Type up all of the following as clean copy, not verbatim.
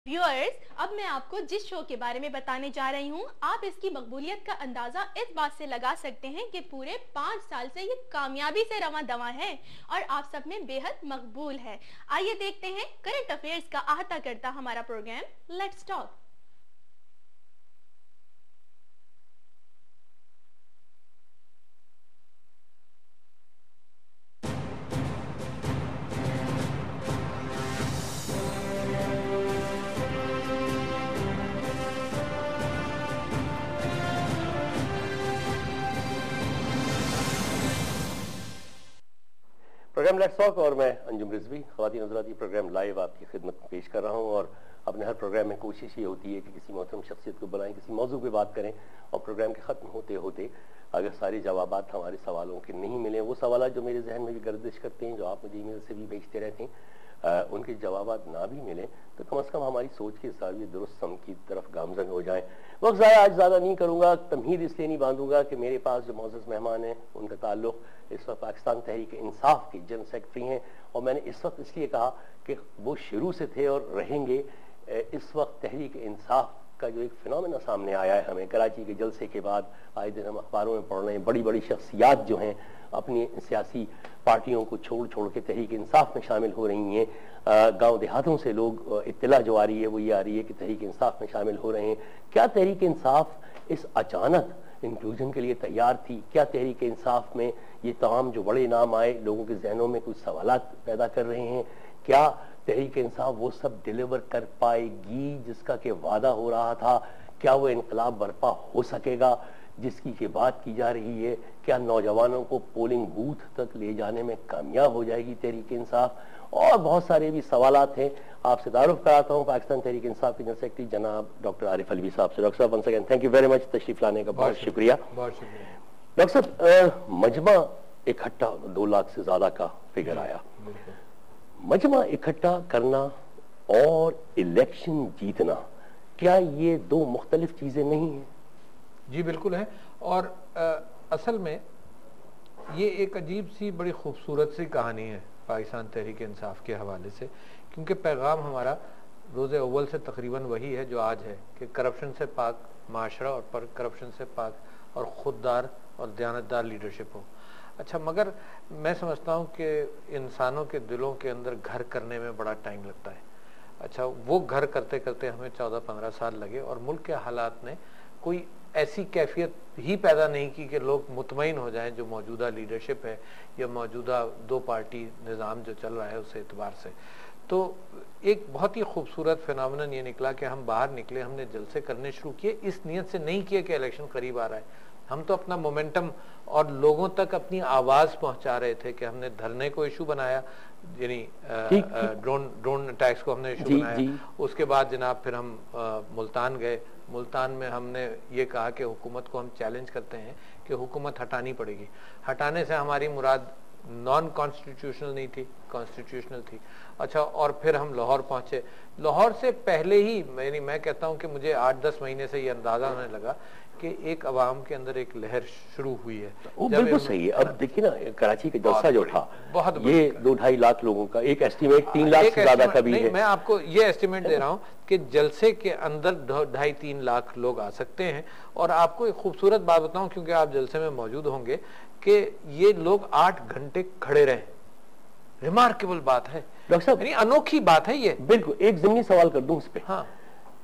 Viewers, अब मैं आपको जिस शो के बारे में बताने जा रही हूँ, आप इसकी मकबूलियत का अंदाजा इस बात से लगा सकते हैं कि पूरे 5 साल से ये कामयाबी से रवां दवा है और आप सब में बेहद मकबूल है। आइए देखते हैं करंट अफेयर्स का अहाता करता हमारा programme let's talk. Programme let's talk और मैं अंजुम रिजवी ख़वातीन हज़रात प्रोग्राम लाइव आपकी खिदमत में पेश कर रहा हूँ। और अपने हर प्रोग्राम में कोशिश ये होती है कि किसी मोहतरम शख्सियत को बुलाएं, किसी मौजू पे बात करें और प्रोग्राम के ख़त्म होते होते अगर सारे जवाबात हमारे सवालों के नहीं मिले, वो सवाल जो मेरे जहन में भी गर्दिश करते हैं, जो आप मुझे ईमेल से भी भेजते रहते हैं, उनके जवाबात ना भी मिले तो कम से कम हमारी सोच के हिसाब दुरुस्त सम की तरफ गामजन हो जाए। वक्त ज़ाया आज ज़्यादा नहीं करूँगा, तमहीद इसलिए नहीं बांधूंगा कि मेरे पास जो मौजूद मेहमान हैं उनका ताल्लुक इस वक्त पाकिस्तान तहरीक इंसाफ के जनरल सेक्रेटरी हैं और मैंने इस वक्त इसलिए कहा कि वो शुरू से थे और रहेंगे। इस वक्त तहरीक इंसाफ का जो एक फिनोमेना सामने आया है, हमें कराची के जलसे के बाद आए दिन हम अखबारों में पढ़ रहे हैं, बड़ी बड़ी शख्सियात जो हैं अपनी सियासी पार्टियों को छोड़ छोड़ के तहरीक इंसाफ में शामिल हो रही हैं। गांव देहातों से लोग इत्तला जो आ रही है वो ये आ रही है कि तहरीक इंसाफ में शामिल हो रहे हैं। क्या तहरीक इंसाफ इस अचानक इंक्लूजन के लिए तैयार थी? क्या तहरीक इंसाफ में ये तमाम जो बड़े नाम आए लोगों के जहनों में कुछ सवालात पैदा कर रहे हैं? क्या तहरीक इंसाफ वो सब डिलीवर कर पाएगी जिसका के वादा हो रहा था? क्या वो इनकलाब बर्पा हो सकेगा जिसकी के बात की जा रही है? क्या नौजवानों को पोलिंग बूथ तक ले जाने में कामयाब हो जाएगी तहरीक इंसाफ? और बहुत सारे भी सवालात हैं। आपसे तारुफ कराता हूँ पाकिस्तान तहरीक इंसाफ के जनरल सेक्रेटरी जनाब डॉक्टर आरिफ अलवी साहब से। डॉक्टर साहब once again thank you very much, तशरीफ लाने का बहुत शुक्रिया। बहुत शुक्रिया डॉक्टर साहब, मजमा इकट्ठा 2 लाख से ज्यादा का फिगर आया। मजमा इकट्ठा करना और इलेक्शन जीतना, क्या ये 2 मुख्तलिफ चीजें नहीं है? जी बिल्कुल है। और असल में ये एक अजीब सी बड़ी खूबसूरत सी कहानी है पाकिस्तान तहरीक इंसाफ के हवाले से, क्योंकि पैगाम हमारा रोज़े अव्वल से तकरीबन वही है जो आज है कि करप्शन से पाक माशरा और पर करप्शन से पाक और खुददार और दयानतदार लीडरशिप हो। अच्छा, मगर मैं समझता हूँ कि इंसानों के दिलों के अंदर घर करने में बड़ा टाइम लगता है। अच्छा, वो घर करते करते हमें 14-15 साल लगे और मुल्क के हालात ने कोई ऐसी कैफियत ही पैदा नहीं की कि लोग मुतमईन हो जाएं जो मौजूदा लीडरशिप है या मौजूदा 2 पार्टी निज़ाम जो चल रहा है उस एतबार से। तो एक बहुत ही खूबसूरत फिनोमेनन ये निकला कि हम बाहर निकले, हमने जलसे करने शुरू किए, इस नीयत से नहीं किए कि इलेक्शन करीब आ रहा है। हम तो अपना मोमेंटम और लोगों तक अपनी आवाज़ पहुंचा रहे थे कि हमने धरने को इशू बनाया, यानी ड्रोन अटैक्स को हमने इशू बनाया। उसके बाद जनाब फिर हम मुल्तान गए। मुल्तान में हमने ये कहा कि हुकूमत को हम चैलेंज करते हैं कि हुकूमत हटानी पड़ेगी। हटाने से हमारी मुराद नॉन कॉन्स्टिट्यूशनल नहीं थी, कॉन्स्टिट्यूशनल थी। अच्छा, और फिर हम लाहौर पहुंचे। लाहौर से पहले ही मैं कहता हूं कि मुझे 8-10 महीने से ये अंदाजा होने लगा कि एक अवाम के अंदर एक लहर शुरू हुई है। वो बिल्कुल सही है। अब देखिए ना, कराची का जलसा जो था ये 2-2.5 लाख लोगों का, एक एस्टिमेट 3 लाख से ज्यादा का भी है। मैं आपको ये एस्टिमेट दे रहा हूँ कि जलसे के अंदर 2.5-3 लाख लोग आ सकते हैं। और आपको एक खूबसूरत बात बताऊं, क्योंकि आप जलसे में मौजूद होंगे, कि ये लोग 8 घंटे खड़े रहे। रिमार्केबल बात है डॉक्टर साहब, यानी अनोखी बात है ये। बिल्कुल। एक ज़िमनी सवाल कर दूं इस पे। हाँ,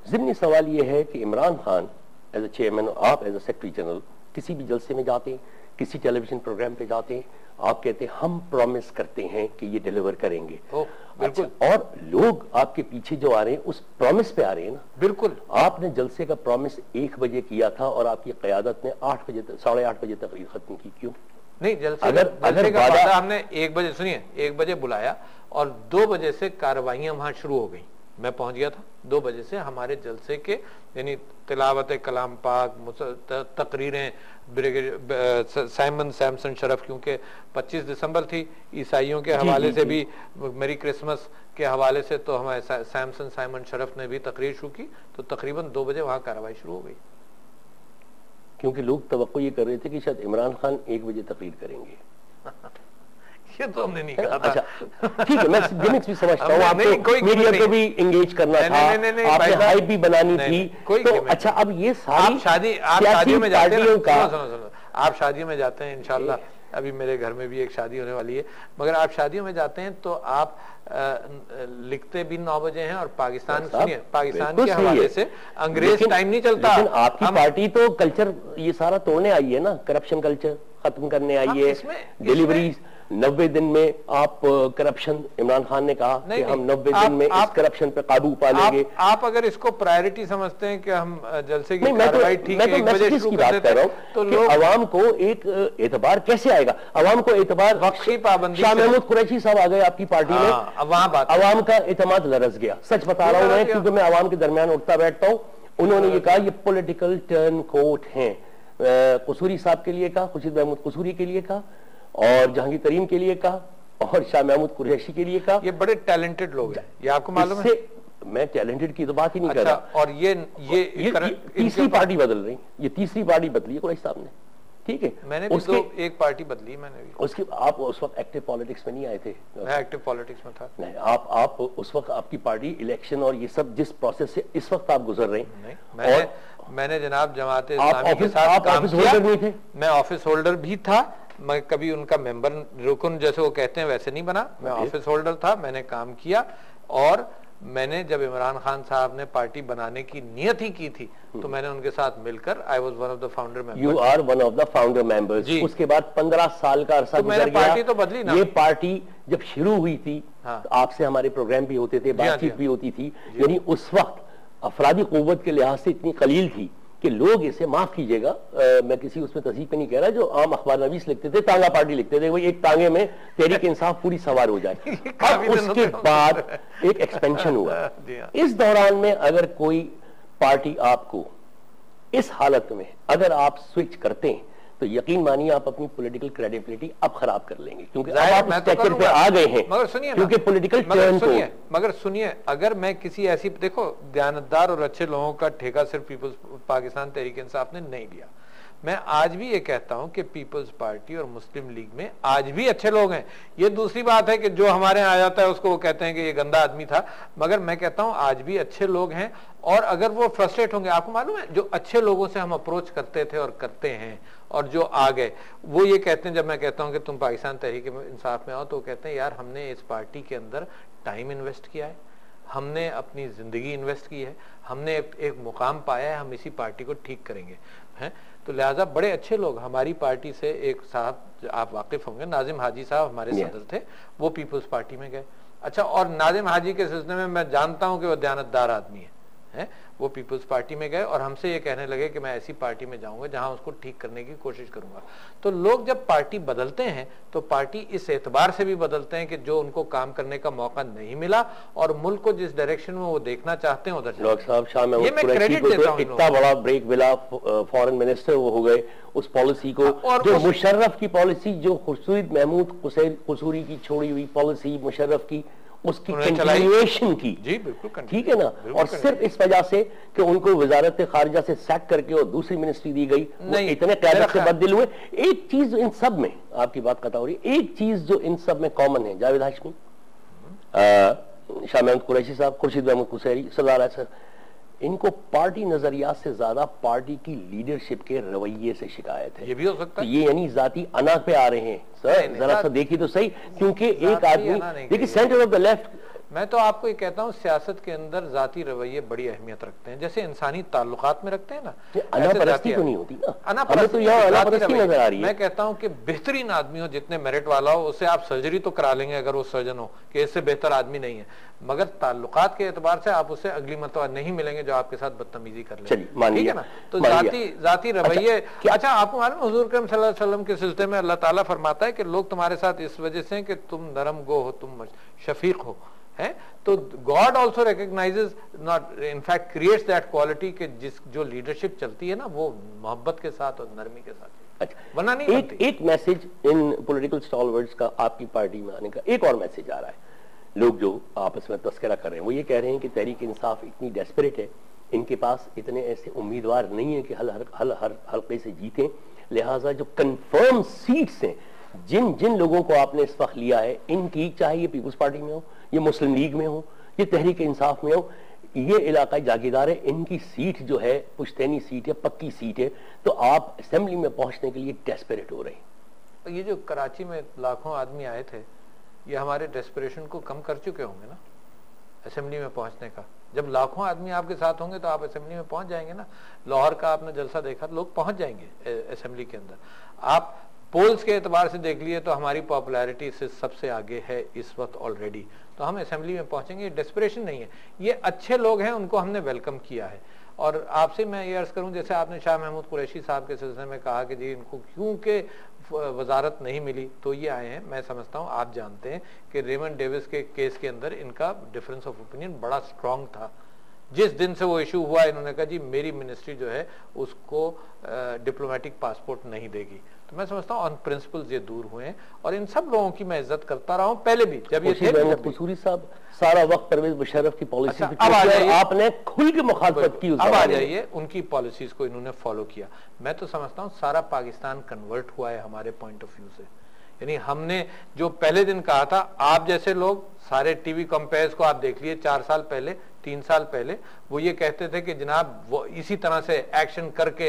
ज़िमनी सवाल ये है कि Imran Khan as a chairman, आप एज ए सेक्रेटरी जनरल किसी भी जलसे में जाते हैं, किसी टेलीविजन प्रोग्राम पे जाते हैं, आप कहते हैं हम प्रॉमिस करते हैं कि ये डिलीवर करेंगे। बिल्कुल। अच्छा, और लोग आपके पीछे जो आ रहे हैं उस प्रॉमिस पे आ रहे हैं ना। बिल्कुल। आपने जलसे का प्रॉमिस 1 बजे किया था और आपकी क़यादत ने 8 बजे 8:30 बजे तकरीर खत्म की, क्यों? नहीं, जलसे का वादा हमने 1 बजे, सुनिए, 1 बजे बुलाया और 2 बजे से कार्रवाइयां वहां शुरू हो गई। मैं पहुंच गया था 2 बजे से। हमारे जलसे के यानी तिलावत कलाम पाक, तकरीरें, साइमन सैमसन शरफ, क्योंकि 25 दिसंबर थी, ईसाइयों के हवाले से भी मेरी क्रिसमस के हवाले से तो हमारे साइमन शरफ ने भी तकरीर शुरू की। तो तकरीबन 2 बजे वहां कार्रवाई शुरू हो गई, क्योंकि लोग तवक्को ये कर रहे थे कि शायद इमरान खान 1 बजे तकरीर करेंगे। ये तो हमने नहीं कहा था। अच्छा ठीक है, मैं गिमिक्स भी समझता हूँ, आपको मीडिया को भी एंगेज करना था, आपने हाइप भी बनानी थी। तो अच्छा, अब ये सारी आप शादियों में जाते हैं, सुनो, आप शादियों में जाते हैं, इंशाल्लाह अभी मेरे घर में भी एक शादी होने वाली है, मगर आप शादियों में जाते हैं तो आप लिखते भी 9 बजे हैं, और पाकिस्तान सुनिए, पाकिस्तान के हवाले से अंग्रेज टाइम नहीं चलता। लेकिन आपकी पार्टी तो कल्चर ये सारा तोड़ने आई है ना, करप्शन कल्चर खत्म करने आई है। डिलीवरी 90 दिन में आप करप्शन, इमरान खान ने कहा कि हम 90 दिन में इस करप्शन पे काबू पा लेंगे। आप अगर इसको प्रायोरिटी समझते हैं कि हम जलसे की कार्रवाई ठीक है 1 बजे शुरू कर देते हैं, तो लोग अवाम को एक एतबार कैसे आएगा? अवाम को एतबार वक्त की पाबंदी। शाह महमूद कुरैशी साहब आ गए आपकी पार्टी में, वहां बात अवाम का एतमाद लरस गया। सच बता रहा हूं मैं, क्योंकि मैं अवाम के दरमियान उठता बैठता हूं। उन्होंने ये कहा ये पॉलिटिकल टर्न कोट है, कसूरी साहब के लिए कहा, खुर्शीद महमूद कसूरी के लिए कहा, और जहांगीर तरीन के लिए कहा, और शाह महमूद कुरैशी के लिए कहा। ये बड़े टैलेंटेड लोग हैं, ये आपको मालूम है। मैं टैलेंटेड की तो बात ही नहीं कर रहा। और ये तीसरी पार्टी बदल रही, ये तीसरी पार्टी बदली है कुरैशी साहब ने, ठीक है। मैंने भी एक पार्टी बदली, मैंने भी। उसके आप उस वक्त एक्टिव पॉलिटिक्स में नहीं आए थे? मैं एक्टिव पॉलिटिक्स में था। नहीं, आप उस वक्त आपकी पार्टी इलेक्शन और ये सब जिस प्रोसेस से इस वक्त आप गुजर रहे हैं, मैंने जनाब जमात इस्लामी के साथ काम किया। मैं ऑफिस होल्डर भी था, मैं कभी उनका मेंबर रुकन जैसे वो कहते हैं वैसे नहीं बना, मैं ऑफिस होल्डर था, मैंने काम किया। और मैंने जब इमरान खान साहब ने पार्टी बनाने की नियत ही की थी, तो मैंने उनके साथ मिलकर I was one of the founder members. You are one of the founder members. उसके बाद 15 साल का अरसा गुजर गया, पार्टी तो बदली ना। ये पार्टी जब शुरू हुई थी, तो आपसे हमारे प्रोग्राम भी होते थे, बातचीत भी होती थी, यानी उस वक्त अफरादी कुव्वत के लिहाज से इतनी कलील थी कि लोग इसे, माफ कीजिएगा मैं किसी उसमें तहजीब पे नहीं कह रहा, जो आम अखबार नवीस लिखते थे, तांगा पार्टी लिखते थे, वही एक तांगे में तहरीक इंसाफ पूरी सवार हो जाए। अब उसके बाद एक एक्सपेंशन हुआ। इस दौरान में अगर कोई पार्टी आपको इस हालत में अगर आप स्विच करते हैं, तो यकीन मानिए आप अपनी पॉलिटिकल क्रेडिबिलिटी अब खराब कर लेंगे, क्योंकि अब आप स्टेचर पे आ गए हैं। मगर सुनिए, क्योंकि पॉलिटिकल टर्न को, मगर सुनिए, अगर मैं किसी ऐसी, देखो दयानतदार और अच्छे लोगों का ठेका सिर्फ पीपल्स पाकिस्तान तहरीक इंसाफ ने नहीं लिया। मैं आज भी ये कहता हूं कि पीपल्स पार्टी और मुस्लिम लीग में आज भी अच्छे लोग हैं। ये दूसरी बात है कि जो हमारे यहाँ आ जाता है उसको वो कहते हैं कि ये गंदा आदमी था, मगर मैं कहता हूं आज भी अच्छे लोग हैं। और अगर वो फ्रस्ट्रेट होंगे, आपको मालूम है जो अच्छे लोगों से हम अप्रोच करते थे और करते हैं, और जो आ गए, वो ये कहते हैं, जब मैं कहता हूं कि तुम पाकिस्तान तहरीक इंसाफ में आओ, तो कहते हैं यार हमने इस पार्टी के अंदर टाइम इन्वेस्ट किया है, हमने अपनी जिंदगी इन्वेस्ट की है, हमने एक मुकाम पाया है, हम इसी पार्टी को ठीक करेंगे हैं। तो लिहाजा बड़े अच्छे लोग, हमारी पार्टी से एक साहब आप वाकिफ होंगे, नाजिम हाजी साहब हमारे सदर थे, वो पीपल्स पार्टी में गए। अच्छा, और नाजिम हाजी के सिलसिले में मैं जानता हूं कि वो दयानतदार आदमी है, वो पीपल्स पार्टी में गए और हमसे ये कहने लगे कि मैं ऐसी पार्टी में जाऊंगा जहां उसको ठीक करने की कोशिश करूंगा। तो लोग जब पार्टी बदलते हैं तो पार्टी इस एतबार से भी बदलते हैं कि जो उनको काम करने का मौका नहीं मिला और मुल्क को जिस डायरेक्शन में वो देखना चाहते हैं उधर। डॉक्टर साहब, शाह महमूद कुरैशी को तो इतना बड़ा ब्रेक मिला, फॉरेन मिनिस्टर वो हो गए उस पॉलिसी को, और जो मुशर्रफ की पॉलिसी, जो खुर्शीद महमूद कसूरी की छोड़ी हुई पॉलिसी मुशर्रफ की, उसकी कंटिन्यूएशन की। जी बिल्कुल, ठीक है ना। और सिर्फ इस वजह से कि उनको वजारत खारिजा से सैक करके और दूसरी मिनिस्ट्री दी गई, इतने क़यादत से बददिल हुए। एक चीज इन सब में, आपकी बात कता हो रही है, एक चीज जो इन सब में कॉमन है, जावेद हाशमी, शाह महमूद कुरैशी साहब, खुर्शीद महमूद कुसैरी, सरदार सर, इनको पार्टी नजरियात से ज्यादा पार्टी की लीडरशिप के रवैये से शिकायत है। ये भी हो सकता है, ये यानी जाती अना पे आ रहे हैं सर, जरा सा देखिए तो सही, क्योंकि एक आदमी देखिए सेंटर ऑफ द लेफ्ट। मैं तो आपको ये कहता हूँ सियासत के अंदर जाती रवैये बड़ी अहमियत रखते हैं, जैसे इंसानी ताल्लुकात में रखते हैं ना, अनापरस्ती तो नहीं होती ना, अनापरस्ती नजर आ रही है। मैं कहता हूँ कि बेहतरीन आदमी हो, जितने मेरिट वाला हो, उससे आप सर्जरी तो करा लेंगे अगर वो सर्जन हो कि इससे बेहतर आदमी नहीं है, मगर ताल्लुकात के एतबार से आप उससे अगली मरतबा नहीं मिलेंगे जो आपके साथ बदतमीजी कर ले, ठीक है ना। तो जाती रवैये, अच्छा आपको मालूम हुजूर अकरम सल्लल्लाहु अलैहि वसल्लम के सिलसिले में अल्लाह ताला फरमाता है कि लोग तुम्हारे साथ इस वजह से कि तुम नरम गो हो, तुम शफीक हो, है। तो God also recognises, not in fact creates that quality के जो लीडरशिप चलती है ना, वो मोहब्बत के साथ और नरमी के साथ। अच्छा, वरना नहीं एक मैसेज इन पॉलिटिकल स्टॉलवर्ड्स का आपकी पार्टी में आने का एक और मैसेज आ रहा है। लोग जो आपस में तस्करा कर रहे हैं वो ये कह रहे हैं कि तहरीक इंसाफ इतनी डेस्परेट है, इनके पास इतने ऐसे उम्मीदवार नहीं है कि हल्के से जीतें, लिहाजा जो कंफर्म सीट्स हैं जिन जिन लोगों को आपने इस वक्त लिया है, इनकी, चाहे ये पीपुल्स पार्टी में हो, ये मुस्लिम लीग में हो, ये तहरीक इंसाफ में हो, ये इलाकाई जागीरदार है, इनकी सीट जो है पुश्तैनी सीट है, पक्की सीट है, तो आप असेंबली में पहुंचने के लिए डेस्परेट हो रहे हैं। ये जो कराची में लाखों आदमी आए थे, ये हमारे डेस्परेशन को कम कर चुके होंगे ना असेंबली में पहुंचने का। जब लाखों आदमी आपके साथ होंगे तो आप असेंबली में पहुंच जाएंगे ना। लाहौर का आपने जलसा देखा, लोग पहुंच जाएंगे असेंबली के अंदर। आप पोल्स के एतबार से देख लिए तो हमारी पॉपुलैरिटी से सबसे आगे है इस वक्त ऑलरेडी, तो हम असेंबली में पहुंचेंगे। डेस्परेशन नहीं है, ये अच्छे लोग हैं, उनको हमने वेलकम किया है। और आपसे मैं ये अर्ज करूं, जैसे आपने शाह महमूद कुरैशी साहब के सिलसिले में कहा कि जी इनको क्योंकि वजारत नहीं मिली तो ये आए हैं, मैं समझता हूं आप जानते हैं कि रेमंड डेविस के केस के अंदर इनका डिफरेंस ऑफ ओपिनियन बड़ा स्ट्रांग था। जिस दिन से वो इशू हुआ, इन्होंने कहा जी मेरी मिनिस्ट्री जो है उसको डिप्लोमेटिक पासपोर्ट नहीं देगी। तो मैं समझता हूँ ऑन प्रिंसिपल्स ये दूर हुए हैं, और इन सब लोगों की मैं इज्जत करता रहा हूँ पहले भी, जब ये थे। कसूरी साहब सारा वक्त परवेज मुशर्रफ की पॉलिसी अच्छा, अब आ जाइए, आपने खुल के मुखालफत की, अब आ जाइए उनकी पॉलिसीज को इन्होंने फॉलो किया। मैं तो समझता हूँ सारा पाकिस्तान कन्वर्ट हुआ है हमारे पॉइंट ऑफ व्यू से। यानी हमने जो पहले दिन कहा था, आप जैसे लोग सारे टीवी कंपेयर्स को आप देख लिए 4 साल पहले, 3 साल पहले, वो ये कहते थे कि जनाब वो इसी तरह से एक्शन करके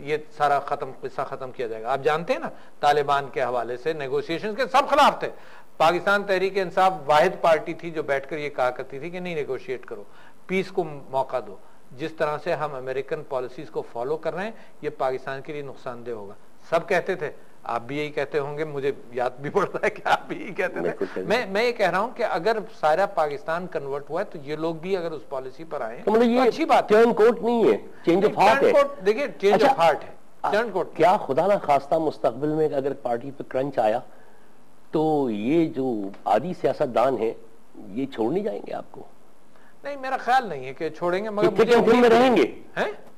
ये सारा किस्सा खत्म किया जाएगा। आप जानते हैं ना, तालिबान के हवाले से नेगोशिएशंस के सब खिलाफ थे। पाकिस्तान तहरीक इंसाफ वाहिद पार्टी थी जो बैठकर ये कहा करती थी कि नहीं नेगोशिएट करो, पीस को मौका दो। जिस तरह से हम अमेरिकन पॉलिसीज को फॉलो कर रहे हैं, ये पाकिस्तान के लिए नुकसानदेह होगा। सब कहते थे, आप भी यही कहते होंगे, मुझे याद भी पड़ता है कि आप भी यही कहते थे। मैं ये कह रहा हूं कि अगर सारा पाकिस्तान कन्वर्ट हुआ है तो ये लोग भी अगर उस पॉलिसी पर आए तो मतलब ये अच्छी बात है। टर्न कोट नहीं है, चेंज ऑफ हार्ट है। देखिए चेंज ऑफ हार्ट है, टर्न कोट। क्या खुदा ना खास्ता मुस्तकबिल में अगर पार्टी पे क्रंच आया तो ये जो आदि सियासतदान है ये छोड़ नहीं जाएंगे आपको? नहीं, मेरा ख्याल नहीं है कि छोड़ेंगे, मगर थिक एंड थिन में रहेंगे,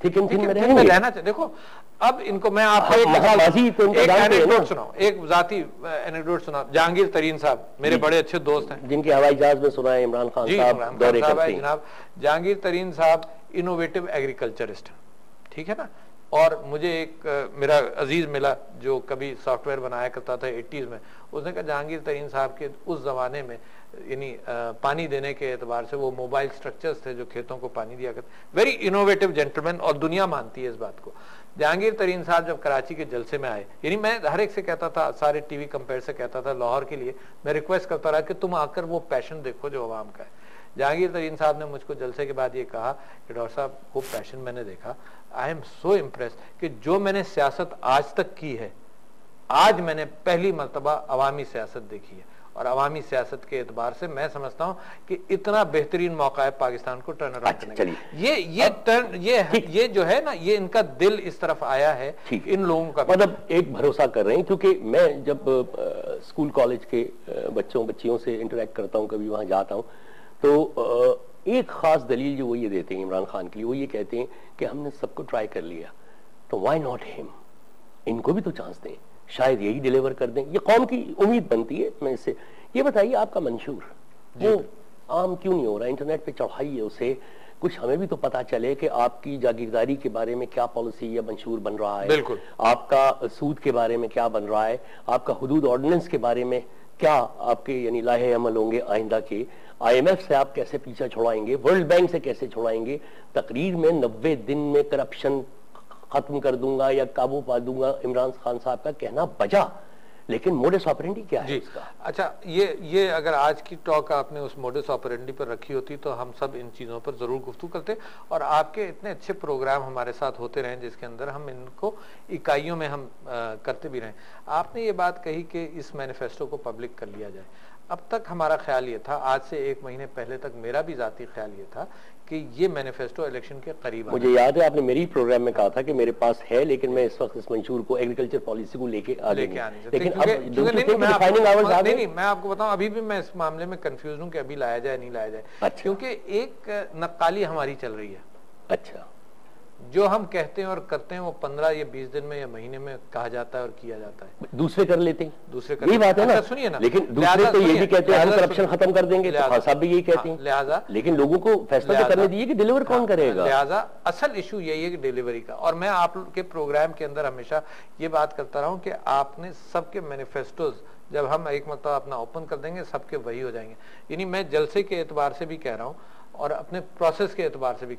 थिक एंड थिन में रहेंगे, रहना चाहिए। देखो अब इनको मैं आपको एक एनेक्डोट सुनाऊं, एक जाती एनेक्डोट सुनाऊं। जहांगीर तरीन साहब मेरे बड़े अच्छे दोस्त हैं, जिनके हवाई जहाज में सुना है इमरान खान साहब दौरे करते हैं। जनाब जहांगीर तरीन साहब इनोवेटिव एग्रीकल्चरिस्ट, ठीक है ना। और मुझे एक मेरा अजीज मिला जो कभी सॉफ्टवेयर बनाया करता था 80s में। उसने कहा जहांगीर तरीन साहब के उस जमाने में यानी पानी देने के एतबार से वो मोबाइल स्ट्रक्चर्स थे जो खेतों को पानी दिया करते, वेरी इनोवेटिव जेंटलमैन, और दुनिया मानती है इस बात को। जहांगीर तरीन साहब जब कराची के जलसे में आए, यानी मैं हर एक से कहता था, सारे टीवी कंपेयर से कहता था, लाहौर के लिए मैं रिक्वेस्ट करता रहा कि तुम आकर वो पैशन देखो जो अवाम का है। जहांगीर तरीन साहब ने मुझको जलसे के बाद ये कहा कि डॉक्टर साहब वो पैशन मैंने देखा, आई एम सो इम्प्रेस्ड कि जो मैंने सियासत आज तक की है, आज मैंने पहली मर्तबा अवामी सियासत देखी है। और अवामी सियासत के एतबार से मैं समझता हूं कि इतना बेहतरीन मौका है पाकिस्तान को टर्न अराउंड करने का। ये जो है ना, ये इनका दिल इस तरफ आया है इन लोगों का, मतलब एक भरोसा कर रहे हैं। क्योंकि मैं जब स्कूल कॉलेज के बच्चियों से इंटरेक्ट करता हूं, कभी वहां जाता हूं, तो एक खास दलील जो वो ये देते हैं इमरान खान के लिए, वो ये कहते हैं कि हमने सबको ट्राई कर लिया, तो व्हाई नॉट हिम, इनको भी तो चांस दें, शायद यही डिलीवर कर दें। ये कौम की उम्मीद बनती है। मैं इससे ये बताइए, आपका मंशूर वो आम क्यों नहीं हो रहा? इंटरनेट पे चढ़ाइए उसे, कुछ हमें भी तो पता चले कि आपकी जागीरदारी के बारे में क्या पॉलिसी या मंशूर बन रहा है, बिल्कुल आपका सूद के बारे में क्या बन रहा है, आपका हुदूद ऑर्डिनेंस के बारे में क्या आपके यानी लाहे अमल होंगे आइंदा के, IMF से आप कैसे पीछा छुड़ाएंगे, वर्ल्ड बैंक से कैसे छुड़ाएंगे। तकरीर में 90 दिन में करप्शन खत्म कर दूंगा या काबू पा दूंगा, इमरान खान साहब का कहना बजा, लेकिन मोडस ऑपरेंडी क्या है इसका? अच्छा, ये अगर आज की टॉक आपने उस मोडस ऑपरेंडी पर रखी होती तो हम सब इन चीजों पर जरूर गुफ्तगू करते, और आपके इतने अच्छे प्रोग्राम हमारे साथ होते रहे जिसके अंदर हम इनको इकाइयों में हम करते भी रहे। आपने ये बात कही कि इस मैनिफेस्टो को पब्लिक कर लिया जाए। अब तक हमारा ख्याल ये था, आज से 1 महीने पहले तक मेरा भी जाती ख्याल ये था कि ये मैनिफेस्टो इलेक्शन के करीब, मुझे याद है आपने मेरी प्रोग्राम में कहा था कि मेरे पास है, लेकिन मैं इस वक्त इस मंशूर को एग्रीकल्चर पॉलिसी को लेके आने, लेकिन नहीं, मैं आपको बताऊं अभी भी मैं इस मामले में कंफ्यूज हूं कि अभी लाया जाए नहीं लाया जाए। अच्छा। क्योंकि एक नक्काली हमारी चल रही है। अच्छा, जो हम कहते हैं और करते हैं वो 15 या 20 दिन में या महीने में कहा जाता है और किया जाता है। दूसरे कर लेते हैं, दूसरे यही बात है ना। अच्छा सुनिए ना, लेकिन दूसरे तो ये भी कहते हैं हम करप्शन खत्म कर देंगे, तो खान साहब भी यही कहते हैं। लिहाजा लेकिन लोगों को फैसला तो करने दीजिए कि डिलीवर कौन करेगा। लिहाजा असल इशू यही है कि डिलीवरी का। और मैं आपके प्रोग्राम के अंदर हमेशा ये बात करता रहा हूं कि आपने सबके मैनिफेस्टोज जब हम एक मतलब अपना ओपन कर देंगे सबके वही हो जाएंगे। यानी मैं जलसे के एतबार से भी कह रहा हूं और अपने प्रोसेस के एतबार से भी